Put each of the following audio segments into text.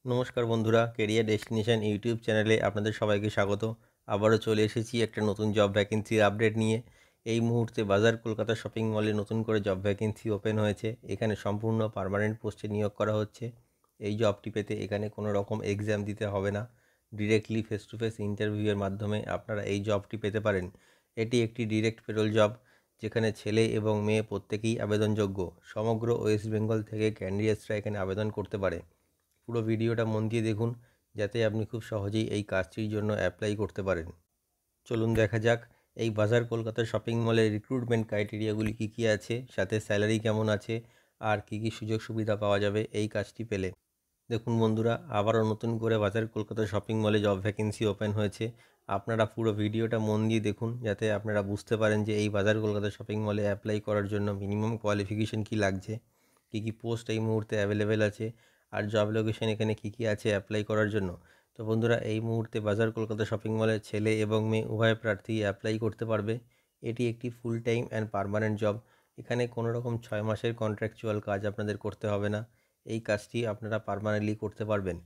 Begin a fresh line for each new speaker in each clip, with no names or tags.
নমস্কার বন্ধুরা, career destination YouTube চ্যানেলে আপনাদের সবাইকে স্বাগত। আবারও চলে এসেছি একটা নতুন জব ভ্যাকেন্সির আপডেট নিয়ে। এই মুহূর্তে বাজার কলকাতা শপিং মলে নতুন করে জব ভ্যাকেন্সি ওপেন হয়েছে। এখানে সম্পূর্ণ পার্মানেন্ট পোস্টে নিয়োগ করা হচ্ছে। এই জবটি পেতে এখানে কোনো রকম এক্সাম দিতে হবে না, ডিরেক্টলি ফেস টু ফেস ইন্টারভিউয়ের মাধ্যমে আপনারা এই জবটি পেতে পারেন। এটি একটি ডিরেক্ট পেরোল জব, যেখানে ছেলে এবং মেয়ে প্রত্যেকেই আবেদনযোগ্য। সমগ্র ওয়েস্ট বেঙ্গল থেকে ক্যান্ডিডেটসরা এখানে আবেদন করতে পারে। পুরো ভিডিওটা মন দিয়ে দেখুন, যাতে আপনি খুব সহজেই এই কাজটির জন্য অ্যাপ্লাই করতে পারেন। চলুন দেখা যাক এই বাজার কলকাতা শপিং মলের রিক্রুটমেন্ট ক্রাইটেরিয়াগুলি কী কী আছে, সাথে স্যালারি কেমন আছে, আর কী কী সুযোগ সুবিধা পাওয়া যাবে এই কাজটি পেলে। দেখুন বন্ধুরা, আবারও নতুন করে বাজার কলকাতা শপিং মলে জব ভ্যাকেন্সি ওপেন হয়েছে। আপনারা পুরো ভিডিওটা মন দিয়ে দেখুন, যাতে আপনারা বুঝতে পারেন যে এই বাজার কলকাতা শপিং মলে অ্যাপ্লাই করার জন্য মিনিমাম কোয়ালিফিকেশন কী লাগছে, কী কী পোস্ট এই মুহূর্তে অ্যাভেলেবেল আছে, আর জব লোকেশন এখানে কী কী আছে অ্যাপ্লাই করার জন্য। তো বন্ধুরা, এই মুহূর্তে বাজার কলকাতা শপিং মলে ছেলে এবং মেয়ে উভয় প্রার্থী অ্যাপ্লাই করতে পারবে। এটি একটি full time and permanent job. এখানে কোনো রকম 6 মাসের কন্ট্রাকচুয়াল কাজ আপনাদের করতে হবে না। এই কাজটি আপনারা পার্মানেন্টলি করতে পারবেন।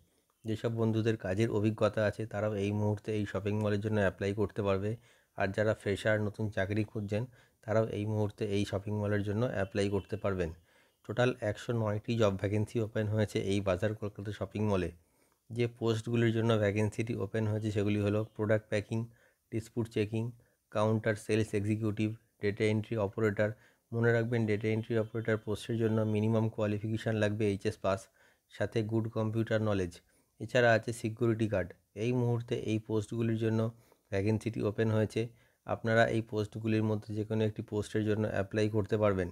যেসব বন্ধুদের কাজের অভিজ্ঞতা আছে তারাও এই মুহূর্তে এই শপিং মলের জন্য অ্যাপ্লাই করতে পারবে। আর যারা ফ্রেশার, নতুন চাকরি খুঁজছেন, তারাও এই মুহূর্তে এই শপিং মলের জন্য অ্যাপ্লাই করতে পারবেন। টোটাল 109টি জব ভ্যাকেন্সি ওপেন হয়েছে এই বাজার কলকাতা শপিং মলে। যে পোস্টগুলির জন্য ভ্যাকেন্সিটি ওপেন হয়েছে সেগুলি হলো product packing, dispute checking, counter sales executive, data entry operator. মনে রাখবেন, ডেটা এন্ট্রি অপারেটর পোস্টের জন্য মিনিমাম কোয়ালিফিকেশান লাগবে এইচএস পাস, সাথে গুড কম্পিউটার নলেজ। এছাড়া আছে সিকিউরিটি গার্ড। এই মুহূর্তে এই পোস্টগুলির জন্য ভ্যাকেন্সিটি ওপেন হয়েছে। আপনারা এই পোস্টগুলির মধ্যে যে কোনো একটি পোস্টের জন্য অ্যাপ্লাই করতে পারবেন।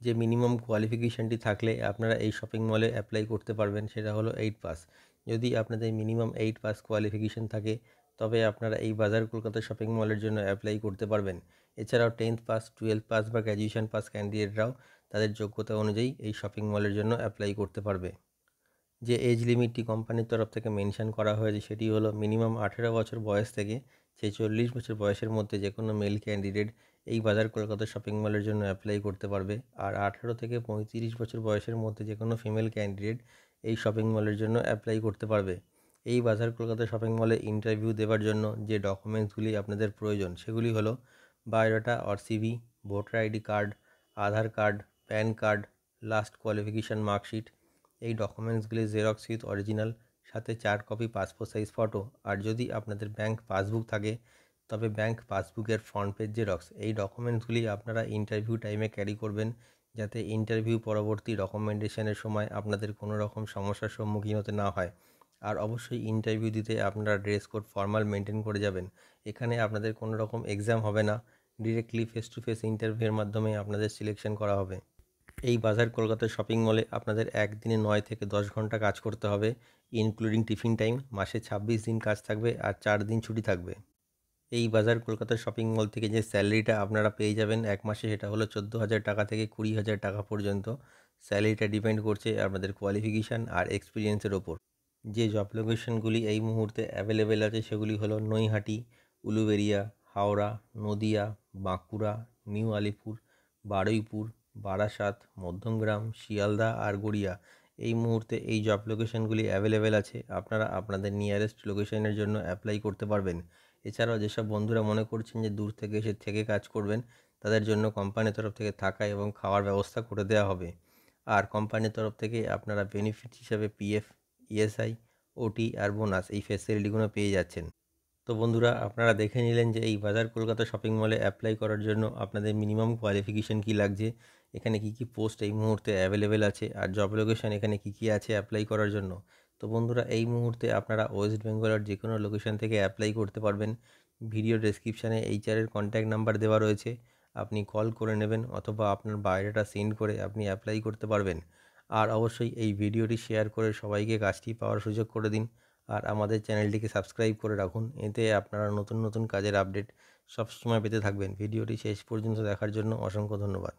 যে মিনিমাম কোয়ালিফিকেশানটি থাকলে আপনারা এই শপিং মলে অ্যাপ্লাই করতে পারবেন, সেটা হলো 8 পাস। যদি আপনাদের মিনিমাম 8 পাস কোয়ালিফিকেশান থাকে, তবে আপনারা এই বাজার কলকাতা শপিং মলের জন্য অ্যাপ্লাই করতে পারবেন। এছাড়াও 10th পাস, 12th পাস বা গ্র্যাজুয়েশন পাস ক্যান্ডিডেটরাও তাদের যোগ্যতা অনুযায়ী এই শপিং মলের জন্য অ্যাপ্লাই করতে পারবে। যে এজ লিমিটটি কোম্পানির তরফ থেকে মেনশন করা হয়েছে সেটি হলো মিনিমাম 18 বছর বয়স থেকে 46 বছর বয়সের মধ্যে যে কোনো মেল ক্যান্ডিডেট এই বাজার কলকাতা শপিং মলের জন্য অ্যাপ্লাই করতে পারবে। আর 18 থেকে 35 বছর বয়সের মধ্যে যে কোনো ফিমেল ক্যান্ডিডেট এই শপিং মলের জন্য অ্যাপ্লাই করতে পারবে। এই বাজার কলকাতা শপিং মলে ইন্টারভিউ দেওয়ার জন্য যে ডকুমেন্টসগুলি আপনাদের প্রয়োজন সেগুলি হলো biodata or CV, voter ID card, Aadhaar card, pan card, last qualification marksheet. এই ডকুমেন্টসগুলি জেরক্স উইথ অরিজিনাল, সাথে 4 কপি পাসপোর্ট সাইজ ফটো। আর যদি আপনাদের ব্যাংক পাসবুক থাকে, তবে ব্যাংক পাসবুকের ফ্রন্ট পেজ জেরক্স। এই ডকুমেন্টসগুলি আপনারা ইন্টারভিউ টাইমে ক্যারি করবেন, যাতে ইন্টারভিউ পরবর্তী ডকুমেন্টেশনের সময় আপনাদের কোনো রকম সমস্যার সম্মুখীন হতে না হয়। আর অবশ্যই ইন্টারভিউ দিতে আপনারা ড্রেস কোড ফর্মাল মেনটেন করে যাবেন। এখানে আপনাদের কোনো রকম এক্সাম হবে না, ডিরেক্টলি ফেস টু ফেস ইন্টারভিউয়ের মাধ্যমে আপনাদের সিলেকশন করা হবে। এই বাজার কলকাতার শপিং মলে আপনাদের একদিনে 9 থেকে 10 ঘন্টা কাজ করতে হবে, ইনক্লুডিং টিফিন টাইম। মাসে 26 দিন কাজ থাকবে আর 4 দিন ছুটি থাকবে। এই বাজার কলকাতার শপিং মল থেকে যে স্যালারিটা আপনারা পেয়ে যাবেন এক মাসে, সেটা হলো 14,000 টাকা থেকে 20,000 টাকা পর্যন্ত। স্যালারিটা ডিপেন্ড করছে আপনাদের কোয়ালিফিকেশান আর এক্সপিরিয়েন্সের ওপর। যে জব লোকেশনগুলি এই মুহূর্তে অ্যাভেলেবেল আছে সেগুলি হলো নৈহাটি, উলুবেড়িয়া, হাওড়া, নদিয়া, বাঁকুড়া, নিউ আলিপুর, বারুইপুর, বারাসাত, মধ্যমগ্রাম, শিয়ালদা আর গড়িয়া। এই মুহূর্তে এই জব লোকেশনগুলি অ্যাভেলেবেল আছে। আপনারা আপনাদের নিয়ারেস্ট লোকেশনের জন্য অ্যাপ্লাই করতে পারবেন। এছাড়াও যেসব বন্ধুরা মনে করছেন যে দূর থেকে এসে থেকে কাজ করবেন, তাদের জন্য কোম্পানির তরফ থেকে থাকা এবং খাওয়ার ব্যবস্থা করে দেওয়া হবে। আর কোম্পানির তরফ থেকে আপনারা বেনিফিট হিসাবে পিএফ, ইএসআই, ওটি আর বোনাস এই ফেসিলিটিগুলো পেয়ে যাচ্ছেন। তো বন্ধুরা, আপনারা দেখে নিলেন যে এই বাজার কলকাতা শপিং মলে অ্যাপ্লাই করার জন্য আপনাদের মিনিমাম কোয়ালিফিকেশান কী লাগছে, এখানে কী কী পোস্ট এই মুহূর্তে অ্যাভেলেবেল আছে, আর জব লোকেশান এখানে কী কী আছে অ্যাপ্লাই করার জন্য। তো বন্ধুরা, এই মুহূর্তে আপনারা ওয়েস্ট বেঙ্গলের যে কোনো লোকেশান থেকে অ্যাপ্লাই করতে পারবেন। ভিডিও ডেসক্রিপশানে এইচআরের কন্ট্যাক্ট নাম্বার দেওয়া রয়েছে, আপনি কল করে নেবেন অথবা আপনার বায়োডাটা সেন্ড করে আপনি অ্যাপ্লাই করতে পারবেন। আর অবশ্যই এই ভিডিওটি শেয়ার করে সবাইকে কাজটি পাওয়ার সুযোগ করে দিন। আর আমাদের চ্যানেলটিকে সাবস্ক্রাইব করে রাখুন, এতে আপনারা নতুন নতুন কাজের আপডেট সবসময় পেতে থাকবেন। ভিডিওটি শেষ পর্যন্ত দেখার জন্য অসংখ্য ধন্যবাদ।